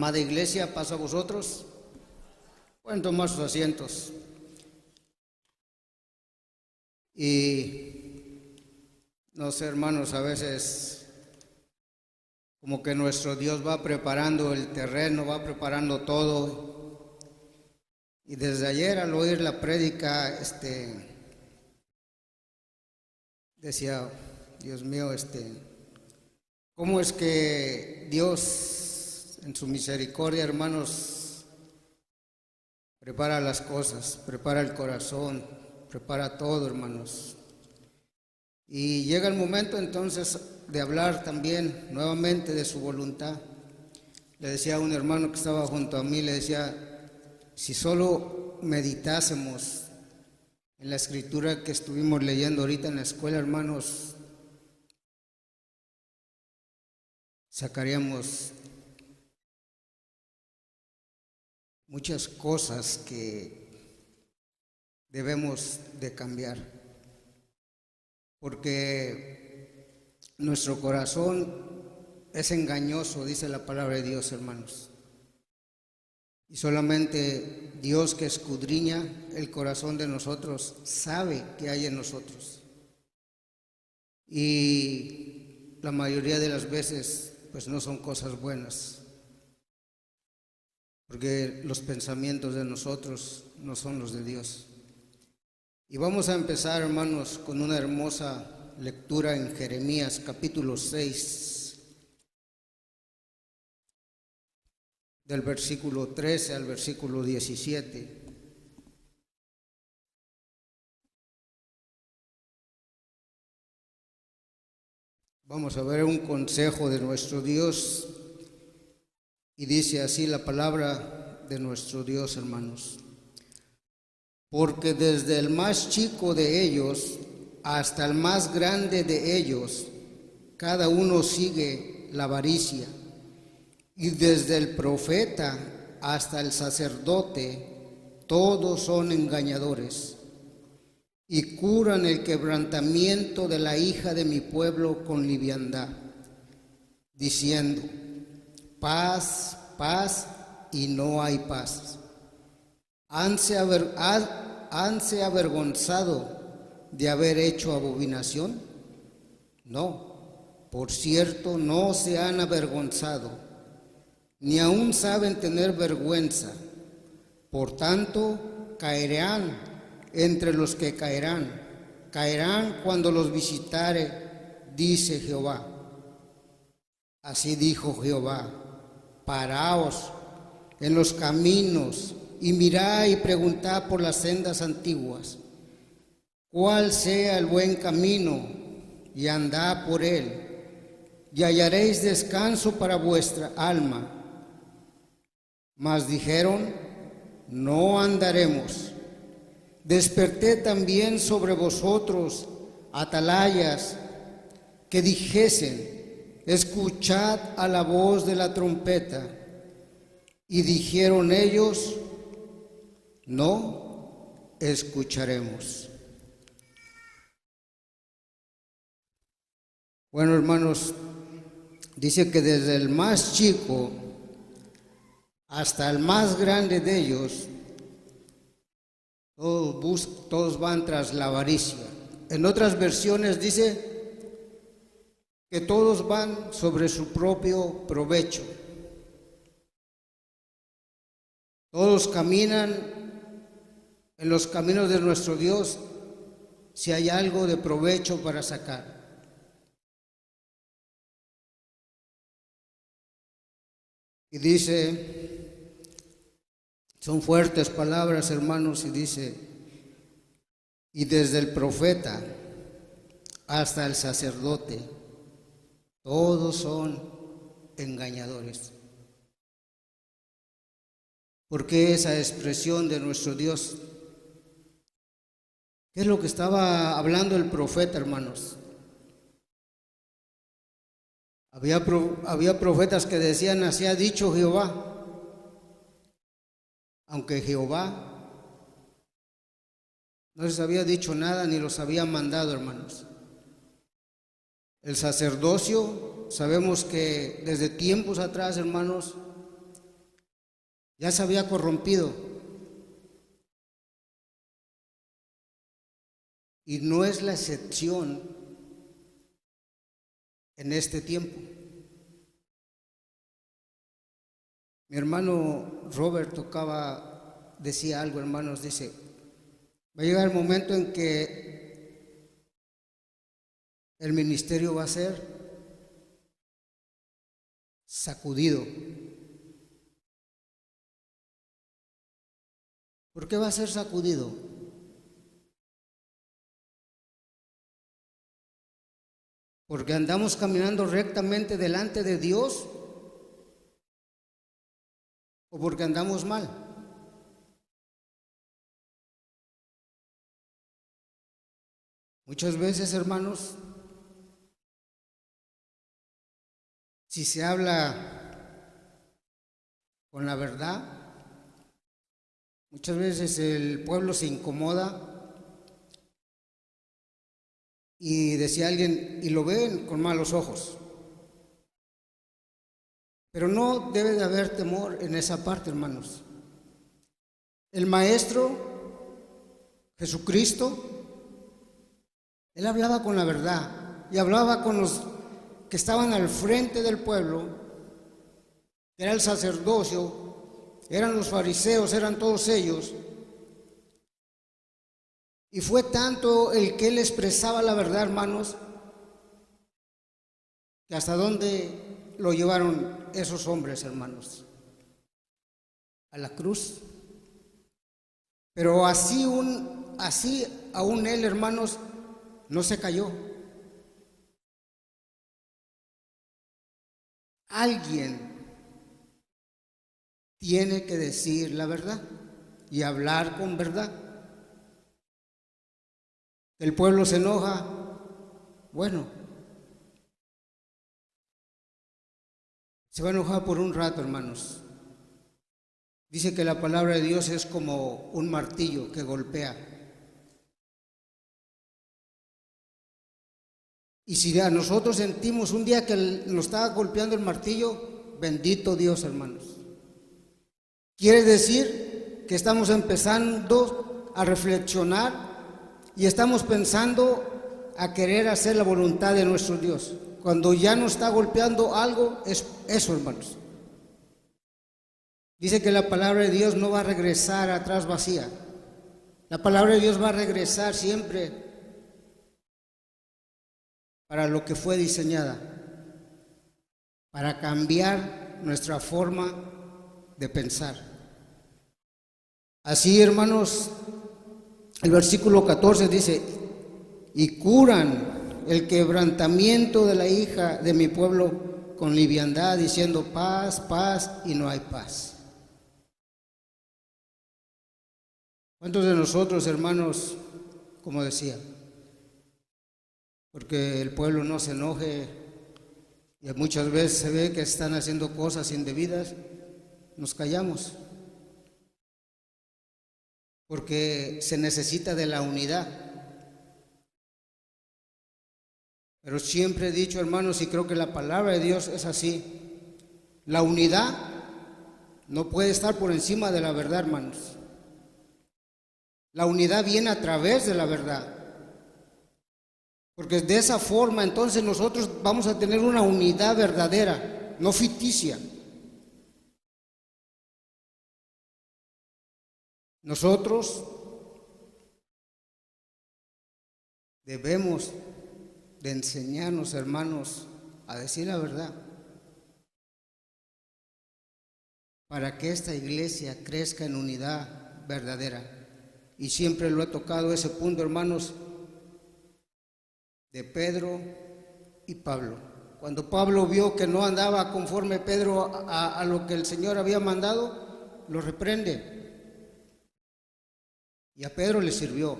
Amada iglesia, paz a vosotros. Pueden tomar sus asientos. Y no sé, hermanos, a veces como que nuestro Dios va preparando el terreno, va preparando todo. Y desde ayer al oír la prédica, decía, Dios mío, ¿cómo es que Dios en su misericordia, hermanos, prepara las cosas, prepara el corazón, prepara todo, hermanos? Y llega el momento entonces de hablar también nuevamente de su voluntad. Le decía a un hermano que estaba junto a mí, le decía, si solo meditásemos en la escritura que estuvimos leyendo ahorita en la escuela, hermanos, sacaríamos muchas cosas que debemos de cambiar, porque nuestro corazón es engañoso, dice la palabra de Dios, hermanos, y solamente Dios, que escudriña el corazón de nosotros, sabe qué hay en nosotros, y la mayoría de las veces pues no son cosas buenas, porque los pensamientos de nosotros no son los de Dios. Y vamos a empezar, hermanos, con una hermosa lectura en Jeremías capítulo 6, del versículo 13 al versículo 17. Vamos a ver un consejo de nuestro Dios, y dice así la palabra de nuestro Dios, hermanos. Porque desde el más chico de ellos hasta el más grande de ellos, cada uno sigue la avaricia, y desde el profeta hasta el sacerdote, todos son engañadores, y curan el quebrantamiento de la hija de mi pueblo con liviandad, diciendo, paz, paz, y no hay paz. ¿Hanse avergonzado de haber hecho abominación? No, por cierto, no se han avergonzado, ni aún saben tener vergüenza. Por tanto, caerán entre los que caerán cuando los visitare, dice Jehová. Así dijo Jehová, paraos en los caminos y mirad y preguntad por las sendas antiguas, cuál sea el buen camino, y andad por él, y hallaréis descanso para vuestra alma. Mas dijeron, no andaremos. Desperté también sobre vosotros atalayas que dijesen, escuchad a la voz de la trompeta. Y dijeron ellos, no escucharemos. Bueno, hermanos, dice que desde el más chico hasta el más grande de ellos, todos van tras la avaricia. En otras versiones dice que todos van sobre su propio provecho. Todos caminan en los caminos de nuestro Dios si hay algo de provecho para sacar. Y dice, son fuertes palabras, hermanos, y dice, y desde el profeta hasta el sacerdote, todos son engañadores. ¿Por qué esa expresión de nuestro Dios? ¿Qué es lo que estaba hablando el profeta, hermanos? Había profetas que decían, así ha dicho Jehová, aunque Jehová no les había dicho nada ni los había mandado, hermanos. El sacerdocio, sabemos que desde tiempos atrás, hermanos, ya se había corrompido. Y no es la excepción en este tiempo. Mi hermano Robert decía algo, hermanos, dice, va a llegar el momento en que el ministerio va a ser sacudido. ¿Por qué va a ser sacudido? ¿Porque andamos caminando rectamente delante de Dios o porque andamos mal? Muchas veces, hermanos, si se habla con la verdad, muchas veces el pueblo se incomoda y decía alguien, y lo ven con malos ojos. Pero no debe de haber temor en esa parte, hermanos. El Maestro Jesucristo, Él hablaba con la verdad y hablaba con los que estaban al frente del pueblo, que era el sacerdocio, eran los fariseos, eran todos ellos. Y fue tanto el que Él expresaba la verdad, hermanos, que hasta dónde lo llevaron esos hombres, hermanos, a la cruz. Pero así aún Él, hermanos, no se cayó. Alguien tiene que decir la verdad y hablar con verdad. El pueblo se enoja, bueno, se va a enojar por un rato, hermanos. Dice que la palabra de Dios es como un martillo que golpea. Y si a nosotros sentimos un día que nos está golpeando el martillo, bendito Dios, hermanos. Quiere decir que estamos empezando a reflexionar y estamos pensando a querer hacer la voluntad de nuestro Dios. Cuando ya nos está golpeando algo, es eso, hermanos. Dice que la palabra de Dios no va a regresar atrás vacía. La palabra de Dios va a regresar siempre para lo que fue diseñada, para cambiar nuestra forma de pensar. Así, hermanos, el versículo 14 dice, y curan el quebrantamiento de la hija de mi pueblo con liviandad, diciendo paz, paz, y no hay paz. ¿Cuántos de nosotros, hermanos, como decía, porque el pueblo no se enoje y muchas veces se ve que están haciendo cosas indebidas, nos callamos? Porque se necesita de la unidad. Pero siempre he dicho, hermanos, y creo que la palabra de Dios es así, la unidad no puede estar por encima de la verdad, hermanos. La unidad viene a través de la verdad. Porque de esa forma entonces nosotros vamos a tener una unidad verdadera, no ficticia. Nosotros debemos de enseñarnos, hermanos, a decir la verdad, para que esta iglesia crezca en unidad verdadera. Y siempre lo he tocado ese punto, hermanos, de Pedro y Pablo. Cuando Pablo vio que no andaba conforme Pedro a lo que el Señor había mandado, lo reprende. Y a Pedro le sirvió,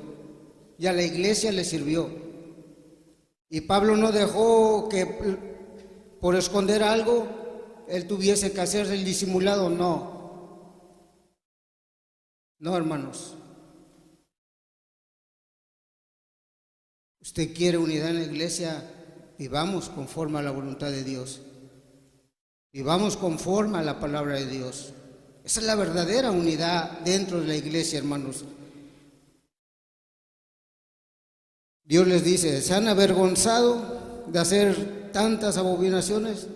y a la iglesia le sirvió. Y Pablo no dejó que por esconder algo él tuviese que hacer el disimulado, no. No, hermanos. Usted quiere unidad en la iglesia, vivamos conforme a la voluntad de Dios. Vivamos conforme a la palabra de Dios. Esa es la verdadera unidad dentro de la iglesia, hermanos. Dios les dice, ¿se han avergonzado de hacer tantas abominaciones?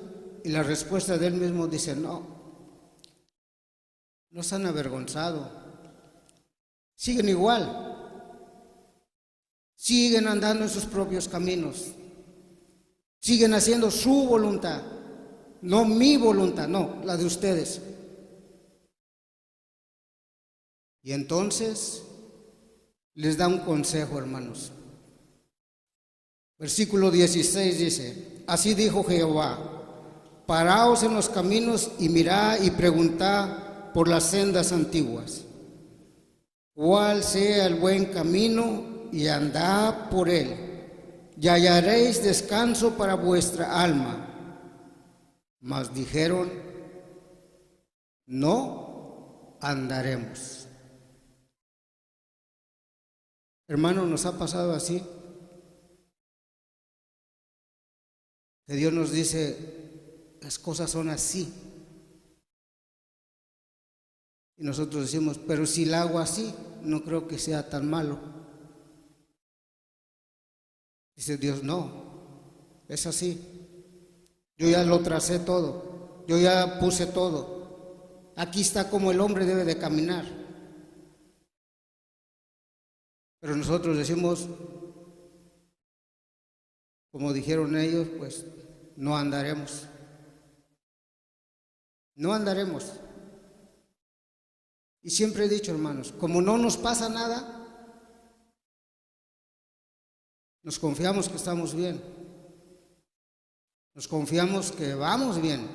Y la respuesta de Él mismo dice, no se han avergonzado. Siguen igual. Siguen andando en sus propios caminos. Siguen haciendo su voluntad. No mi voluntad, no, la de ustedes. Y entonces les da un consejo, hermanos. Versículo 16 dice, así dijo Jehová, paraos en los caminos y mirad y preguntad por las sendas antiguas, cuál sea el buen camino y andad por él, y hallaréis descanso para vuestra alma. Mas dijeron, no andaremos. Hermano, nos ha pasado así, que Dios nos dice, las cosas son así. Y nosotros decimos, pero si la hago así, no creo que sea tan malo. Dice Dios, no, es así. Yo ya lo tracé todo, yo ya puse todo. Aquí está como el hombre debe de caminar. Pero nosotros decimos, como dijeron ellos, pues no andaremos. No andaremos. Y siempre he dicho, hermanos, como no nos pasa nada, nos confiamos que estamos bien. Nos confiamos que vamos bien.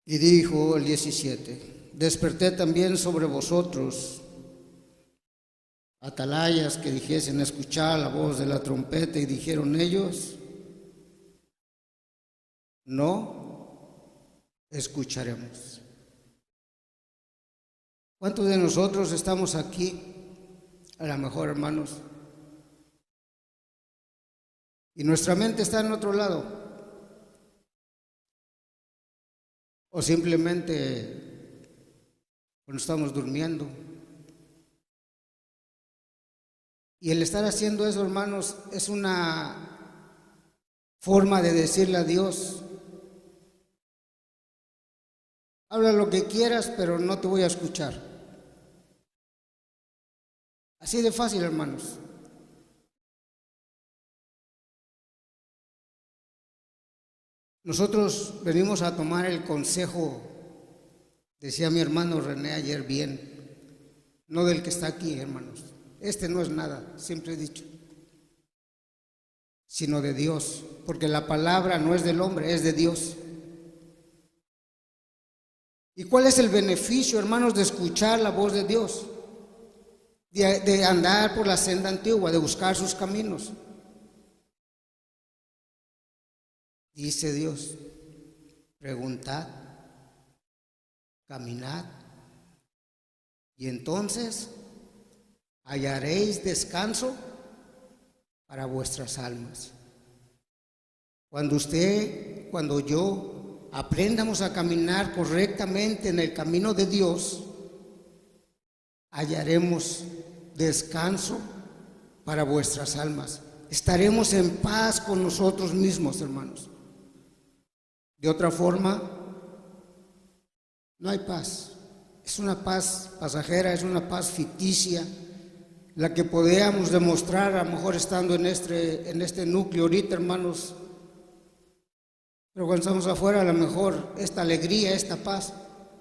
Y dijo el 17, desperté también sobre vosotros atalayas que dijesen escuchar la voz de la trompeta, y dijeron ellos, no escucharemos. ¿Cuántos de nosotros estamos aquí? A lo mejor, hermanos, y nuestra mente está en otro lado, o simplemente cuando estamos durmiendo. Y el estar haciendo eso, hermanos, es una forma de decirle a Dios, habla lo que quieras, pero no te voy a escuchar. Así de fácil, hermanos. Nosotros venimos a tomar el consejo, decía mi hermano René ayer bien, no del que está aquí, hermanos. Este no es nada, siempre he dicho, sino de Dios, porque la palabra no es del hombre, es de Dios. ¿Y cuál es el beneficio, hermanos, de escuchar la voz de Dios? De andar por la senda antigua, de buscar sus caminos. Dice Dios, preguntad, caminad, y entonces hallaréis descanso para vuestras almas. Cuando yo aprendamos a caminar correctamente en el camino de Dios, hallaremos descanso para vuestras almas. Estaremos en paz con nosotros mismos, hermanos. De otra forma, no hay paz. Es una paz pasajera, es una paz ficticia, la que podíamos demostrar a lo mejor estando en este núcleo ahorita, hermanos. Pero cuando estamos afuera, a lo mejor esta alegría, esta paz,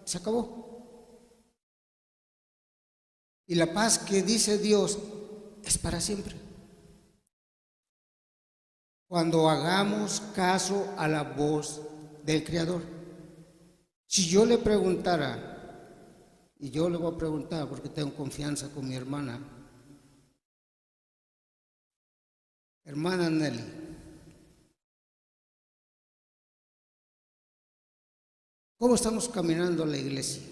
se acabó. Y la paz que dice Dios es para siempre. Cuando hagamos caso a la voz del Creador. Si yo le preguntara, y yo le voy a preguntar porque tengo confianza con mi hermana Nelly, ¿cómo estamos caminando a la iglesia?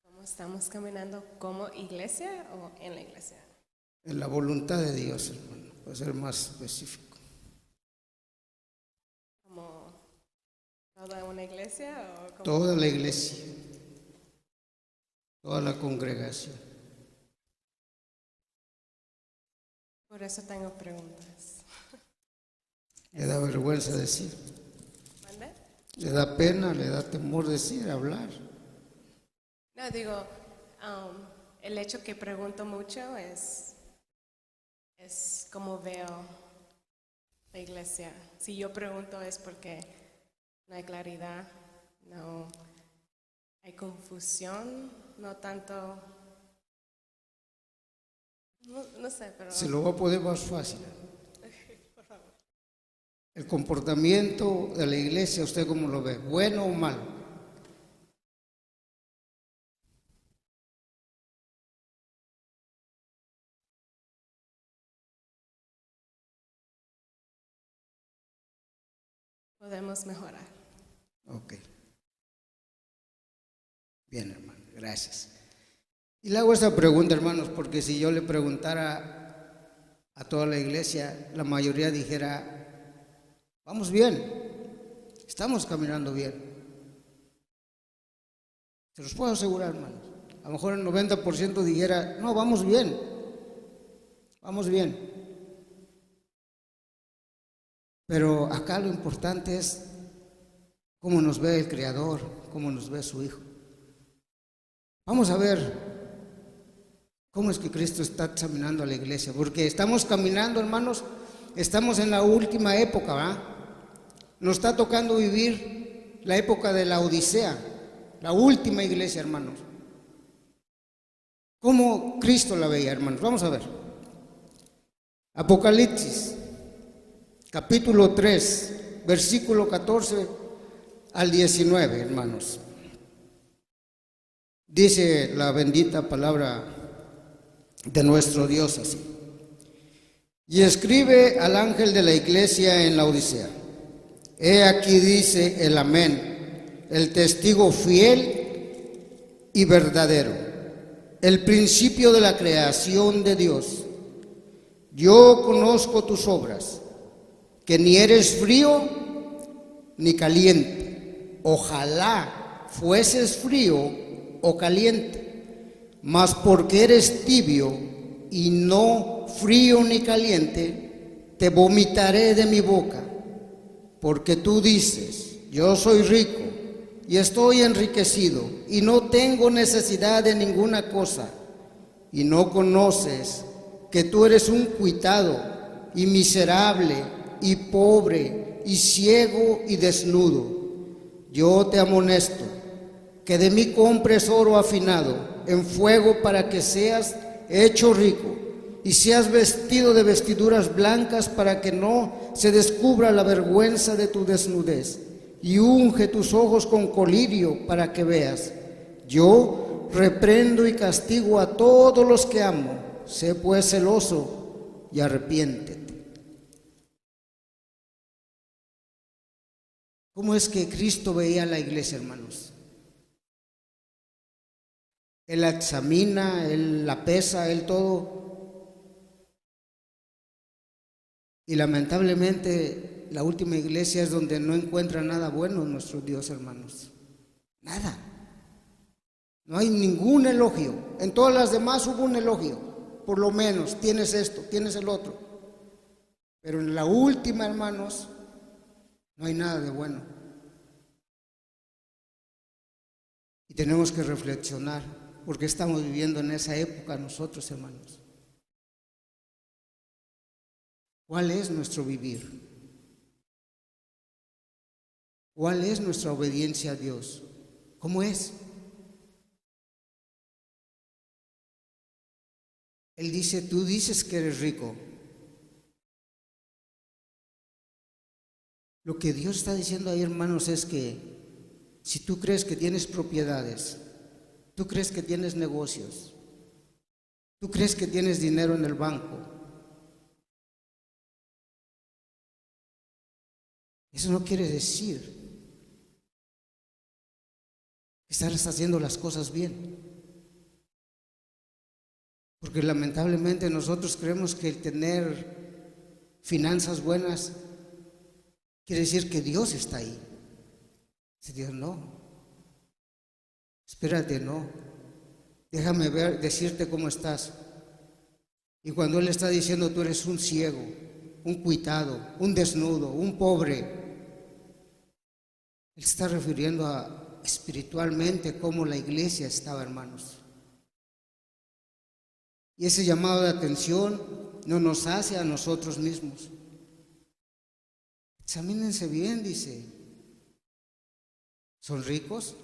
¿Cómo estamos caminando como iglesia o en la iglesia? En la voluntad de Dios, hermano, para ser más específico. ¿Como toda una iglesia o como Toda la iglesia, toda la congregación. por eso tengo preguntas? Le da vergüenza decir, ¿Mande? le da pena, le da temor decir, hablar. No, digo, el hecho que pregunto mucho es cómo veo la iglesia. Si yo pregunto es porque no hay claridad, no hay confusión, no tanto, no sé, pero Se lo va a poner más fácil. por favor. El comportamiento de la iglesia, ¿usted cómo lo ve? ¿Bueno o malo? Podemos mejorar. Ok. Bien, hermano, gracias. Y le hago esta pregunta, hermanos, porque si yo le preguntara a toda la iglesia, la mayoría dijera, vamos bien, estamos caminando bien. Se los puedo asegurar, hermanos. A lo mejor el 90% dijera, no, vamos bien, vamos bien. Pero acá lo importante es cómo nos ve el Creador, cómo nos ve su Hijo. Vamos a ver cómo es que Cristo está examinando a la iglesia, porque estamos caminando, hermanos, estamos en la última época, ¿verdad? Nos está tocando vivir la época de la Odisea, la última iglesia, hermanos. ¿Cómo Cristo la veía, hermanos? Vamos a ver. Apocalipsis, capítulo 3, versículo 14 al 19, hermanos. Dice la bendita palabra de nuestro Dios así. Y escribe al ángel de la iglesia en la Odisea. He aquí dice el amén, el testigo fiel y verdadero, el principio de la creación de Dios. Yo conozco tus obras, que ni eres frío ni caliente. Ojalá fueses frío o caliente, mas porque eres tibio y no frío ni caliente, te vomitaré de mi boca. Porque tú dices, yo soy rico y estoy enriquecido y no tengo necesidad de ninguna cosa, y no conoces que tú eres un cuitado y miserable y pobre y ciego y desnudo. Yo te amonesto que de mí compres oro afinado en fuego para que seas hecho rico y seas vestido de vestiduras blancas para que no se descubra la vergüenza de tu desnudez, y unge tus ojos con colirio para que veas. Yo reprendo y castigo a todos los que amo. Sé pues celoso y arrepiéntete. ¿Cómo es que Cristo veía a la iglesia, hermanos? Él la examina, Él la pesa, Él todo. Y lamentablemente la última iglesia es donde no encuentra nada bueno en nuestro Dios, hermanos. Nada. No hay ningún elogio. En todas las demás hubo un elogio. Por lo menos, tienes esto, tienes el otro. Pero en la última, hermanos, no hay nada de bueno. Y tenemos que reflexionar, porque estamos viviendo en esa época nosotros, hermanos. ¿Cuál es nuestro vivir? ¿Cuál es nuestra obediencia a Dios? ¿Cómo es? Él dice, tú dices que eres rico. Lo que Dios está diciendo ahí, hermanos, es que si tú crees que tienes propiedades, tú crees que tienes negocios, tú crees que tienes dinero en el banco, eso no quiere decir que estás haciendo las cosas bien. Porque lamentablemente nosotros creemos que el tener finanzas buenas quiere decir que Dios está ahí. Si Dios no, espérate, no, déjame ver, decirte cómo estás. Y cuando Él está diciendo tú eres un ciego, un cuitado, un desnudo, un pobre, Él está refiriendo a espiritualmente cómo la iglesia estaba, hermanos. Y ese llamado de atención no nos hace a nosotros mismos. Examínense bien, dice. ¿Son ricos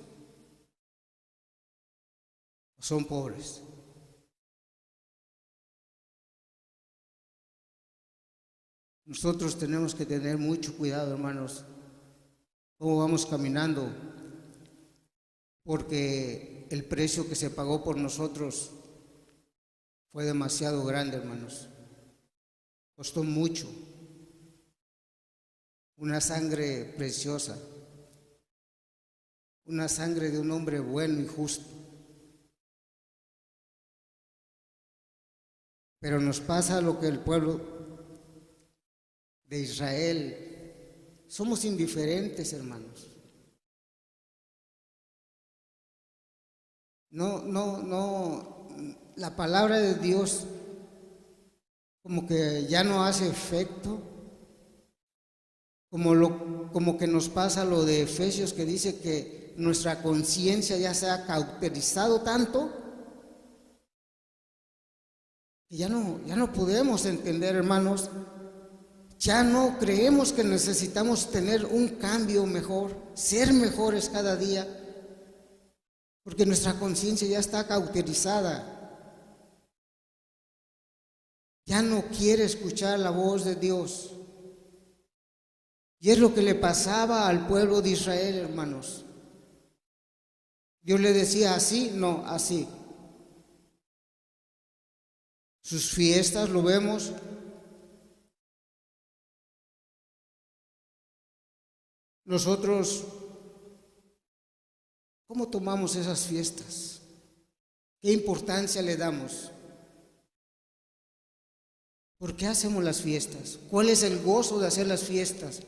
o son pobres? Nosotros tenemos que tener mucho cuidado, hermanos, cómo vamos caminando, porque el precio que se pagó por nosotros fue demasiado grande, hermanos. Costó mucho. Una sangre preciosa. Una sangre de un hombre bueno y justo. Pero nos pasa lo que el pueblo de Israel, somos indiferentes, hermanos. No, la palabra de Dios como que ya no hace efecto, como que nos pasa lo de Efesios, que dice que nuestra conciencia ya se ha cauterizado tanto que ya no podemos entender, hermanos. Ya no creemos que necesitamos tener un cambio mejor, ser mejores cada día, porque nuestra conciencia ya está cauterizada. Ya no quiere escuchar la voz de Dios. Y es lo que le pasaba al pueblo de Israel, hermanos. Dios le decía así, no, así. Sus fiestas, lo vemos. Nosotros, ¿cómo tomamos esas fiestas? ¿Qué importancia le damos? ¿Por qué hacemos las fiestas? ¿Cuál es el gozo de hacer las fiestas?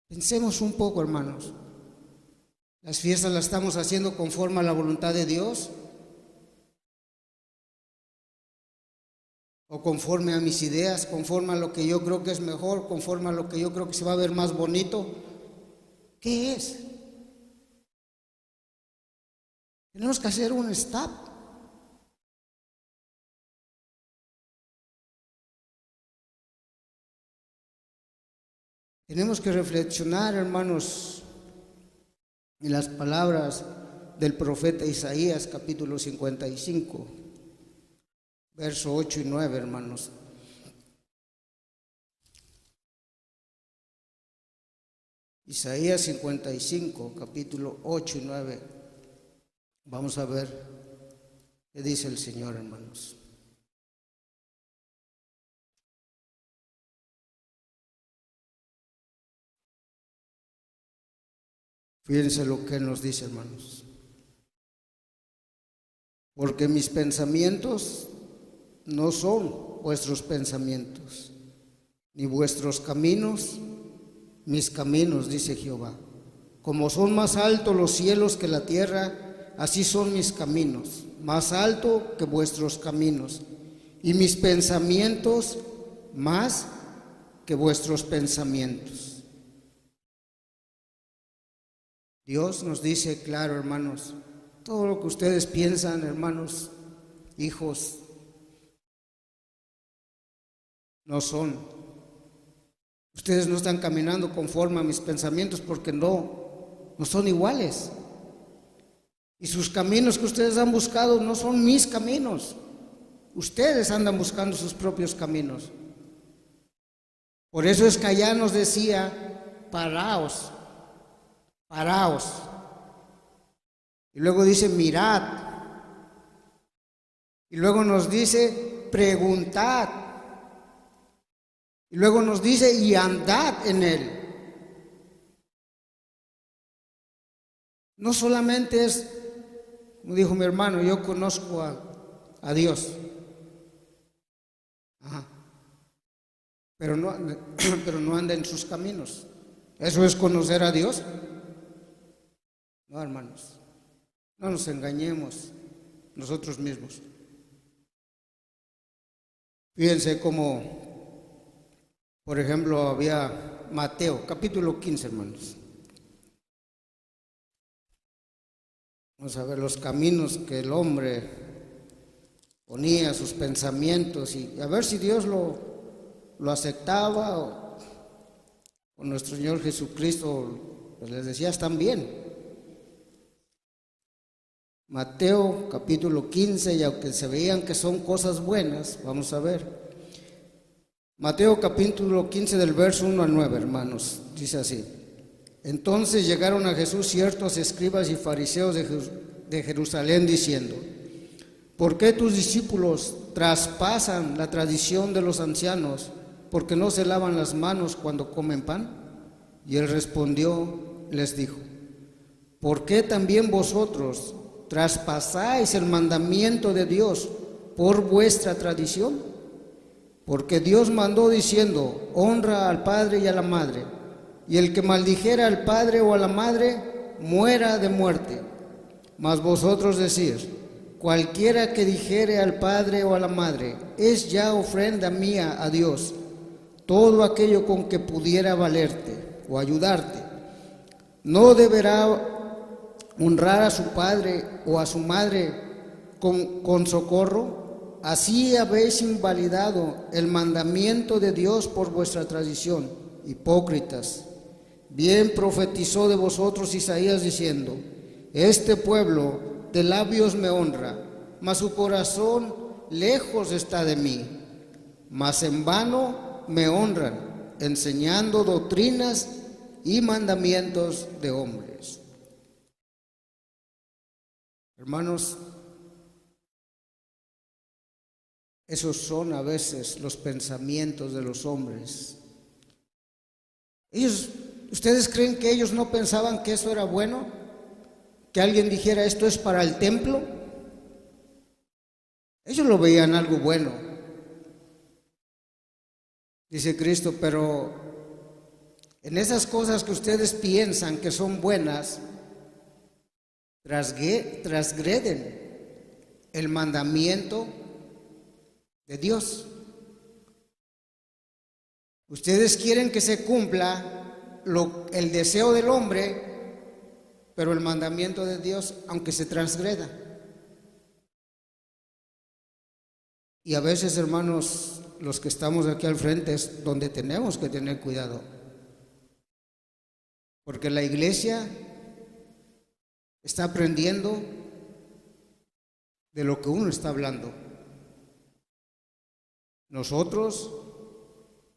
Pensemos un poco, hermanos. ¿Las fiestas las estamos haciendo conforme a la voluntad de Dios? ¿O conforme a mis ideas, conforme a lo que yo creo que es mejor, conforme a lo que yo creo que se va a ver más bonito? ¿Qué es? Tenemos que hacer un stop. Tenemos que reflexionar, hermanos, en las palabras del profeta Isaías, capítulo 55, verso 8 y 9, hermanos. Isaías 55, capítulo 8 y 9. Vamos a ver qué dice el Señor, hermanos. Fíjense lo que nos dice, hermanos. Porque mis pensamientos no son vuestros pensamientos, ni vuestros caminos mis caminos, dice Jehová. Como son más altos los cielos que la tierra, así son mis caminos, más alto que vuestros caminos, y mis pensamientos más que vuestros pensamientos. Dios nos dice claro, hermanos, todo lo que ustedes piensan, hermanos, hijos, no son. Ustedes no están caminando conforme a mis pensamientos porque no son iguales. Y sus caminos que ustedes han buscado no son mis caminos. Ustedes andan buscando sus propios caminos. Por eso es que allá nos decía, paraos. Y luego dice, mirad. Y luego nos dice, preguntad. Y luego nos dice, y andad en él. no solamente es, como dijo mi hermano, yo conozco a Dios. Ajá. Pero no anda en sus caminos. ¿Eso es conocer a Dios? No, hermanos. No nos engañemos nosotros mismos. Fíjense como, por ejemplo, había Mateo, capítulo 15, hermanos. Vamos a ver los caminos que el hombre ponía, sus pensamientos, y a ver si Dios lo aceptaba o nuestro Señor Jesucristo pues les decía, están bien. Mateo capítulo 15, y aunque se veían que son cosas buenas, vamos a ver. Mateo capítulo 15 del verso 1 al 9, hermanos, dice así. Entonces llegaron a Jesús ciertos escribas y fariseos de Jerusalén diciendo, ¿por qué tus discípulos traspasan la tradición de los ancianos porque no se lavan las manos cuando comen pan? Y él respondió, les dijo, ¿por qué también vosotros traspasáis el mandamiento de Dios por vuestra tradición? Porque Dios mandó diciendo, honra al padre y a la madre, y el que maldijera al padre o a la madre, muera de muerte. Mas vosotros decís, cualquiera que dijere al padre o a la madre, es ya ofrenda mía a Dios, todo aquello con que pudiera valerte o ayudarte. No deberá honrar a su padre o a su madre con socorro. Así habéis invalidado el mandamiento de Dios por vuestra tradición, hipócritas. Bien profetizó de vosotros Isaías diciendo, este pueblo de labios me honra, mas su corazón lejos está de mí. Mas en vano me honran, enseñando doctrinas y mandamientos de hombres. Hermanos, esos son a veces los pensamientos de los hombres. ¿Ustedes creen que ellos no pensaban que eso era bueno? Que alguien dijera esto es para el templo. Ellos lo veían algo bueno. Dice Cristo, pero en esas cosas que ustedes piensan que son buenas, transgreden el mandamiento de Dios. Ustedes quieren que se cumpla el deseo del hombre, pero el mandamiento de Dios, aunque se transgreda. Y a veces, hermanos, los que estamos aquí al frente es donde tenemos que tener cuidado. Porque la iglesia está aprendiendo de lo que uno está hablando. Nosotros,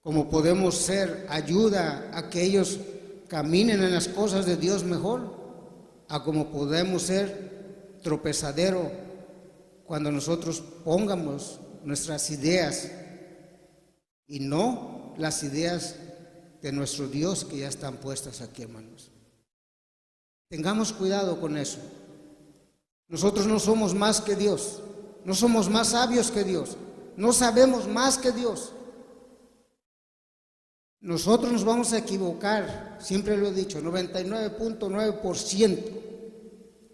como podemos ser ayuda a que ellos caminen en las cosas de Dios mejor, a como podemos ser tropezadero cuando nosotros pongamos nuestras ideas y no las ideas de nuestro Dios que ya están puestas aquí, hermanos. Tengamos cuidado con eso. Nosotros no somos más que Dios, no somos más sabios que Dios, no sabemos más que Dios. Nosotros nos vamos a equivocar, siempre lo he dicho, 99.9%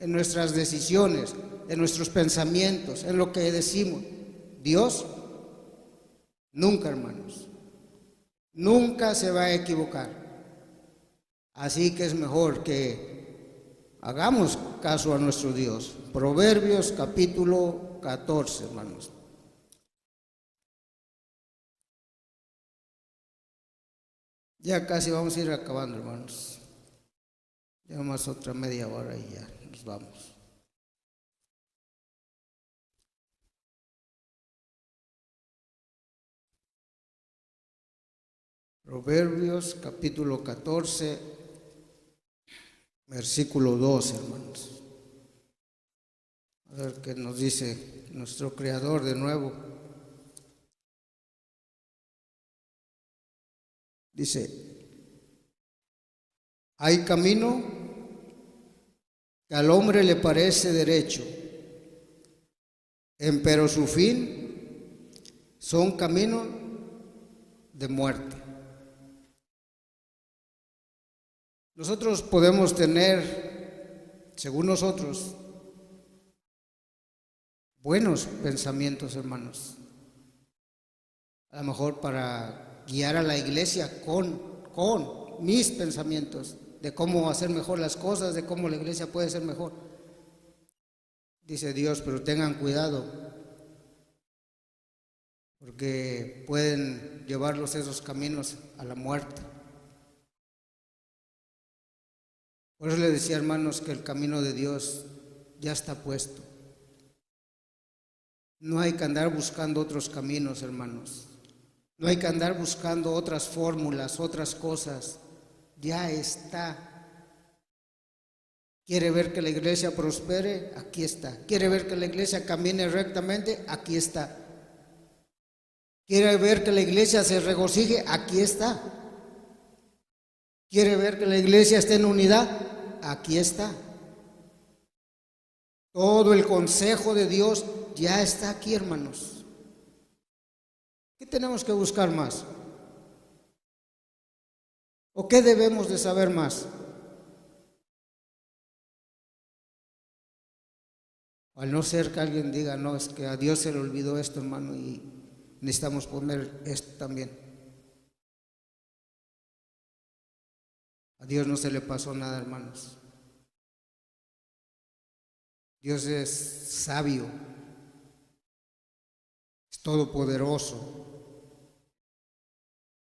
en nuestras decisiones, en nuestros pensamientos, en lo que decimos. Dios, nunca, hermanos, nunca se va a equivocar. Así que es mejor que hagamos caso a nuestro Dios. Proverbios capítulo 14, hermanos. Ya casi vamos a ir acabando, hermanos. Ya más otra media hora y ya nos vamos. Proverbios capítulo 14, versículo 12, hermanos. A ver qué nos dice nuestro Creador de nuevo. Dice, hay camino que al hombre le parece derecho, empero su fin son camino de muerte. Nosotros podemos tener, según nosotros, buenos pensamientos, hermanos. A lo mejor para guiar a la iglesia con mis pensamientos de cómo hacer mejor las cosas, de cómo la iglesia puede ser mejor. Dice Dios, pero tengan cuidado, porque pueden llevarlos esos caminos a la muerte. Por eso les decía, hermanos, que el camino de Dios ya está puesto. No hay que andar buscando otros caminos, hermanos. No hay que andar buscando otras fórmulas, otras cosas. Ya está. ¿Quiere ver que la iglesia prospere? Aquí está. ¿Quiere ver que la iglesia camine rectamente? Aquí está. ¿Quiere ver que la iglesia se regocije? Aquí está. ¿Quiere ver que la iglesia esté en unidad? Aquí está. Todo el consejo de Dios ya está aquí, hermanos. ¿Qué tenemos que buscar más? ¿O qué debemos de saber más? Al no ser que alguien diga, no, es que a Dios se le olvidó esto, hermano, y necesitamos poner esto también. A Dios no se le pasó nada, hermanos. Dios es sabio, es todopoderoso,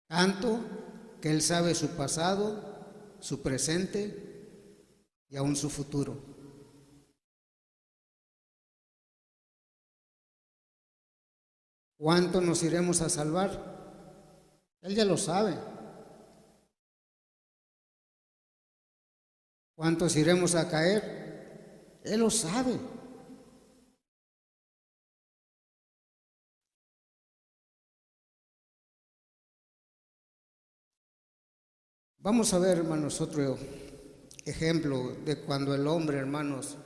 tanto que Él sabe su pasado, su presente y aún su futuro. ¿Cuánto nos iremos a salvar? Él ya lo sabe. ¿Cuántos iremos a caer? Él lo sabe. Vamos a ver, hermanos, otro ejemplo de cuando el hombre, hermanos,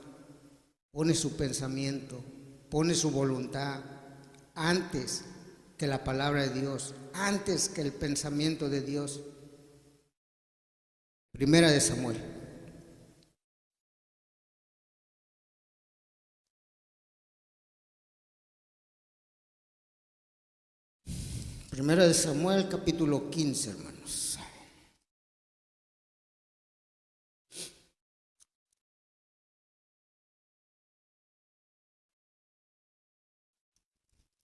pone su pensamiento, pone su voluntad antes que la palabra de Dios, antes que el pensamiento de Dios. Primera de Samuel. Primera de Samuel, capítulo 15, hermanos.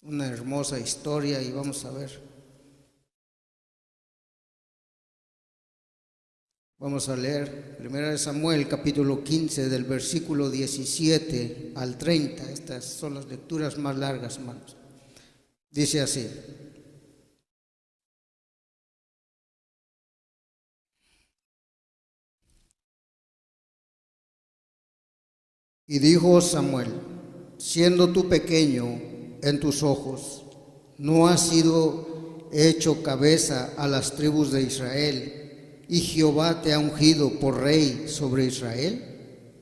Una hermosa historia y vamos a ver. Vamos a leer Primera de Samuel, capítulo 15, del versículo 17 al 30. Estas son las lecturas más largas, hermanos. Dice así: y dijo Samuel, siendo tú pequeño en tus ojos, ¿no has sido hecho cabeza a las tribus de Israel, y Jehová te ha ungido por rey sobre Israel?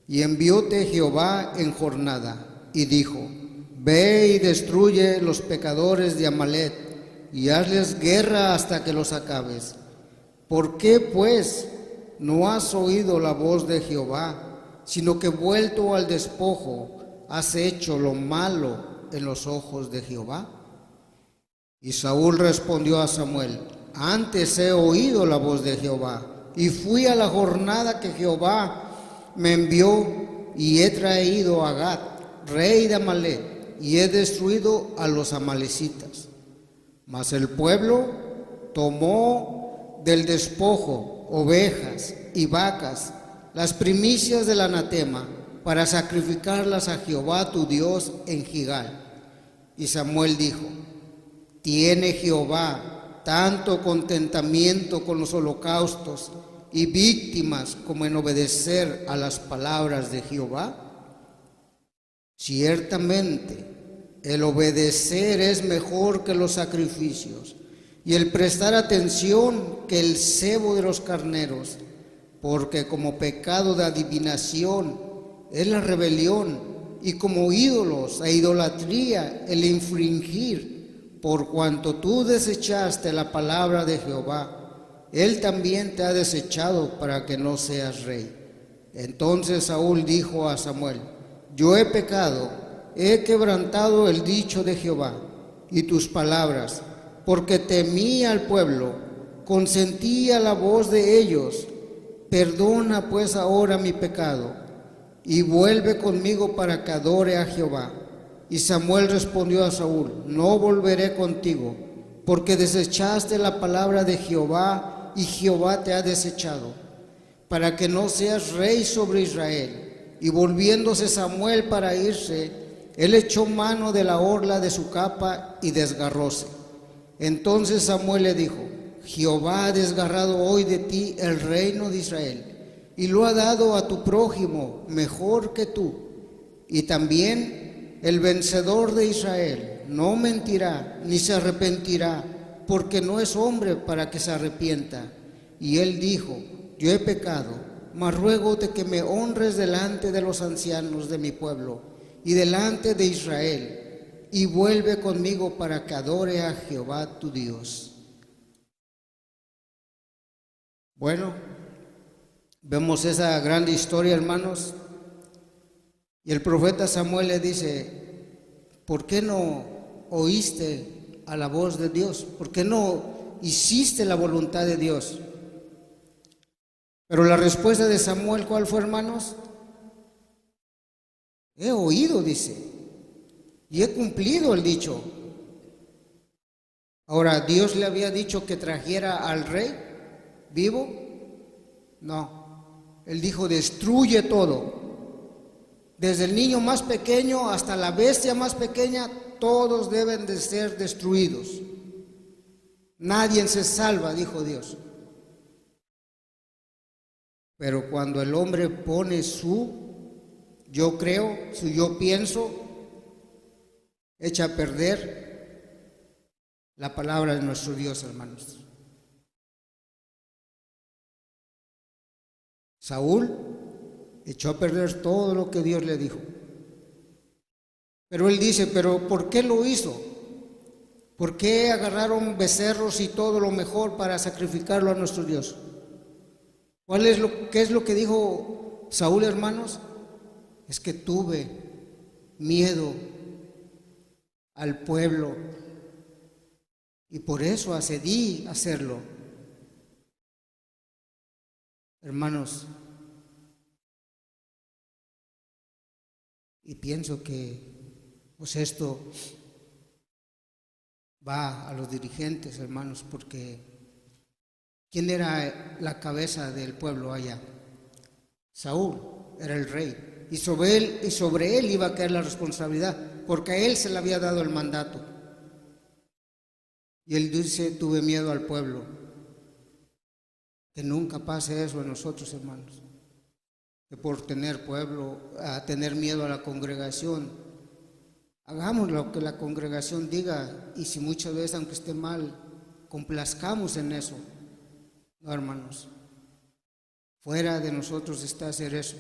Y envióte Jehová en jornada, y dijo, ve y destruye los pecadores de Amalec, y hazles guerra hasta que los acabes. ¿Por qué, pues, no has oído la voz de Jehová, sino que vuelto al despojo, has hecho lo malo en los ojos de Jehová? Y Saúl respondió a Samuel, antes he oído la voz de Jehová, y fui a la jornada que Jehová me envió, y he traído a Gat, rey de Amalec, y he destruido a los amalecitas. Mas el pueblo tomó del despojo ovejas y vacas, las primicias del anatema, para sacrificarlas a Jehová tu Dios en Gilgal. Y Samuel dijo, ¿tiene Jehová tanto contentamiento con los holocaustos y víctimas como en obedecer a las palabras de Jehová? Ciertamente, el obedecer es mejor que los sacrificios, y el prestar atención que el cebo de los carneros, porque como pecado de adivinación es la rebelión, y como ídolos, a idolatría, el infringir, por cuanto tú desechaste la palabra de Jehová, Él también te ha desechado para que no seas rey. Entonces Saúl dijo a Samuel: yo he pecado, he quebrantado el dicho de Jehová y tus palabras, porque temí al pueblo, consentí a la voz de ellos. Perdona pues ahora mi pecado, y vuelve conmigo para que adore a Jehová. Y Samuel respondió a Saúl: no volveré contigo, porque desechaste la palabra de Jehová, y Jehová te ha desechado, para que no seas rey sobre Israel. Y volviéndose Samuel para irse, él echó mano de la orla de su capa y desgarróse. Entonces Samuel le dijo: Jehová ha desgarrado hoy de ti el reino de Israel, y lo ha dado a tu prójimo mejor que tú. Y también el vencedor de Israel no mentirá ni se arrepentirá, porque no es hombre para que se arrepienta. Y él dijo: yo he pecado, mas ruégote que me honres delante de los ancianos de mi pueblo y delante de Israel, y vuelve conmigo para que adore a Jehová tu Dios. Bueno, vemos esa gran historia, hermanos, y el profeta Samuel le dice: ¿por qué no oíste a la voz de Dios? ¿Por qué no hiciste la voluntad de Dios? Pero la respuesta de Samuel, ¿cuál fue, hermanos? He oído, dice, y he cumplido el dicho. Ahora, ¿Dios le había dicho que trajera al rey vivo? No. Él dijo: destruye todo. Desde el niño más pequeño hasta la bestia más pequeña, todos deben de ser destruidos. Nadie se salva, dijo Dios. Pero cuando el hombre pone su yo creo, su yo pienso, echa a perder la palabra de nuestro Dios, hermanos. Saúl echó a perder todo lo que Dios le dijo. Pero él dice: ¿pero por qué lo hizo? ¿Por qué agarraron becerros y todo lo mejor para sacrificarlo a nuestro Dios? ¿Qué es lo que dijo Saúl, hermanos? Es que tuve miedo al pueblo y por eso accedí a hacerlo. Hermanos, y pienso que pues esto va a los dirigentes, hermanos, porque ¿quién era la cabeza del pueblo allá? Saúl era el rey, y sobre él iba a caer la responsabilidad, porque a él se le había dado el mandato. Y él dice: tuve miedo al pueblo. Que nunca pase eso en nosotros, hermanos, que por tener tener miedo a la congregación, hagamos lo que la congregación diga, y si muchas veces, aunque esté mal, complazcamos en eso. No, hermanos, fuera de nosotros está hacer eso.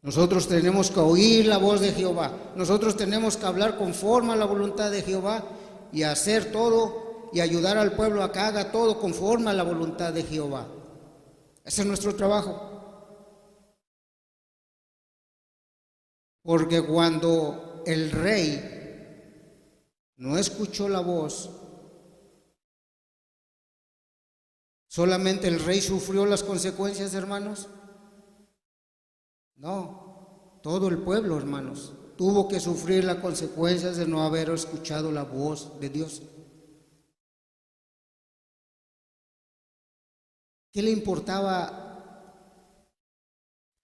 Nosotros tenemos que oír la voz de Jehová, nosotros tenemos que hablar conforme a la voluntad de Jehová y hacer todo y ayudar al pueblo a que haga todo conforme a la voluntad de Jehová. Ese es nuestro trabajo. Porque cuando el rey no escuchó la voz, ¿solamente el rey sufrió las consecuencias, hermanos? No, todo el pueblo, hermanos, tuvo que sufrir las consecuencias de no haber escuchado la voz de Dios. ¿Qué le importaba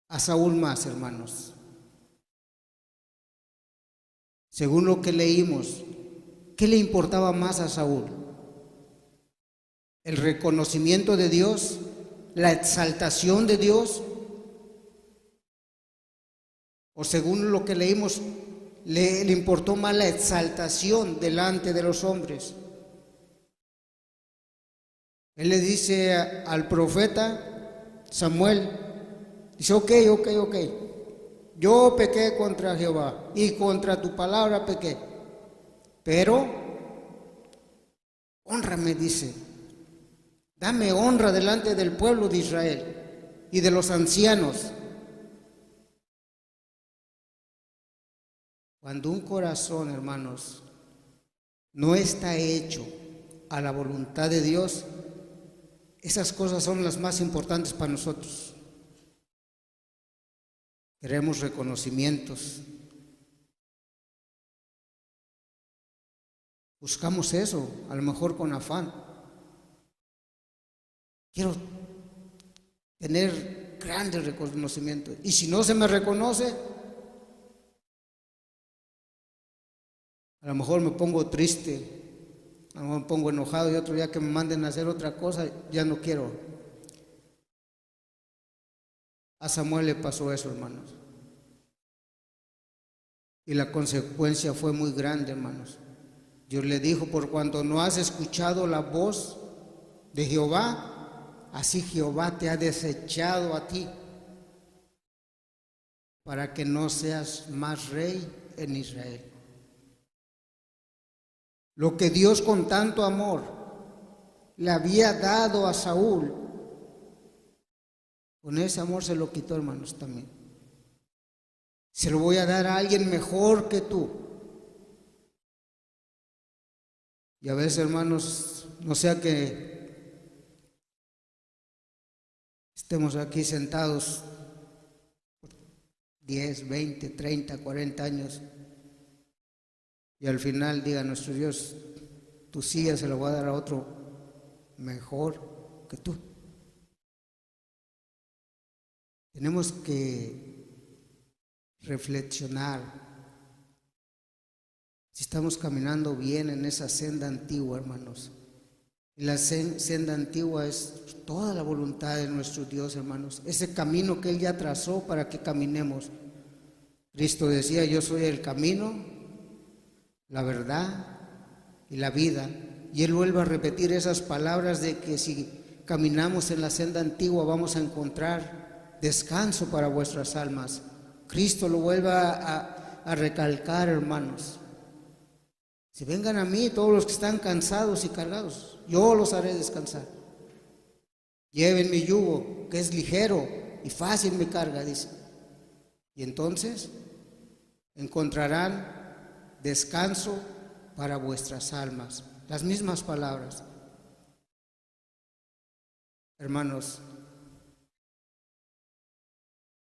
a Saúl más, hermanos? Según lo que leímos, ¿qué le importaba más a Saúl? ¿El reconocimiento de Dios? ¿La exaltación de Dios? ¿O según lo que leímos, le importó más la exaltación delante de los hombres? Él le dice al profeta Samuel, dice: ok, yo pequé contra Jehová y contra tu palabra pequé, pero hónrame, dice, dame honra delante del pueblo de Israel y de los ancianos. Cuando un corazón, hermanos, no está hecho a la voluntad de Dios, esas cosas son las más importantes para nosotros. Queremos reconocimientos. Buscamos eso, a lo mejor con afán. Quiero tener grandes reconocimientos. Y si no se me reconoce, a lo mejor me pongo triste, a lo mejor me pongo enojado y otro día que me manden a hacer otra cosa, ya no quiero. A Samuel le pasó eso, hermanos. Y la consecuencia fue muy grande, hermanos. Dios le dijo, por cuanto no has escuchado la voz de Jehová, así Jehová te ha desechado a ti, para que no seas más rey en Israel. Lo que Dios con tanto amor le había dado a Saúl, con ese amor se lo quitó, hermanos, también. Se lo voy a dar a alguien mejor que tú. Y a veces, hermanos, no sea que estemos aquí sentados 10, 20, 30, 40 años y al final diga nuestro Dios, tu silla se la voy a dar a otro mejor que tú. Tenemos que reflexionar si estamos caminando bien en esa senda antigua, hermanos. Y la senda antigua es toda la voluntad de nuestro Dios, hermanos. Ese camino que Él ya trazó para que caminemos. Cristo decía, yo soy el camino, la verdad y la vida. Y Él vuelve a repetir esas palabras de que si caminamos en la senda antigua vamos a encontrar descanso para vuestras almas. Cristo lo vuelve a recalcar, hermanos. Si vengan a mí todos los que están cansados y cargados, yo los haré descansar. Lleven mi yugo, que es ligero y fácil mi carga, dice. Y entonces encontrarán descanso para vuestras almas. Las mismas palabras. Hermanos,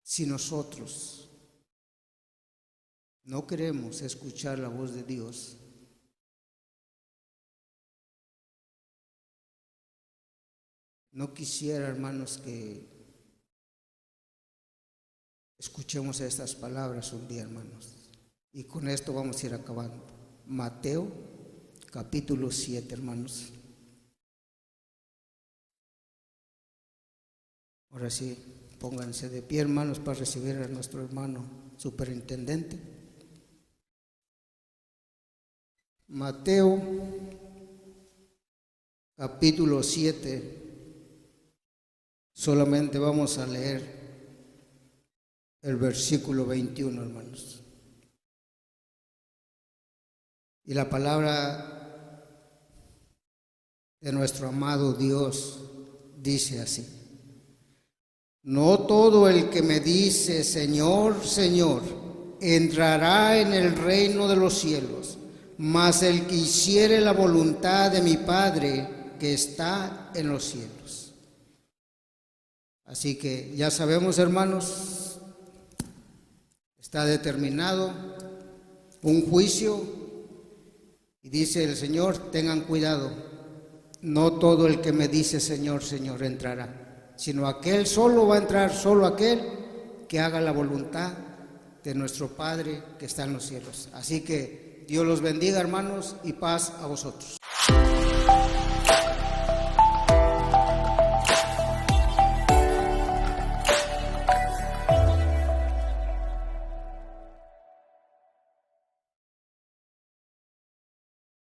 si nosotros no queremos escuchar la voz de Dios, no quisiera, hermanos, que escuchemos estas palabras un día, hermanos. Y con esto vamos a ir acabando. Mateo, capítulo 7, hermanos. Ahora sí, pónganse de pie, hermanos, para recibir a nuestro hermano superintendente. Mateo, capítulo 7. Solamente vamos a leer el versículo 21, hermanos. Y la palabra de nuestro amado Dios dice así: no todo el que me dice Señor, Señor, entrará en el reino de los cielos, mas el que hiciere la voluntad de mi Padre que está en los cielos. Así que ya sabemos, hermanos, está determinado un juicio. Y dice el Señor, tengan cuidado, no todo el que me dice Señor, Señor entrará, sino aquel solo va a entrar, solo aquel que haga la voluntad de nuestro Padre que está en los cielos. Así que Dios los bendiga, hermanos, y paz a vosotros.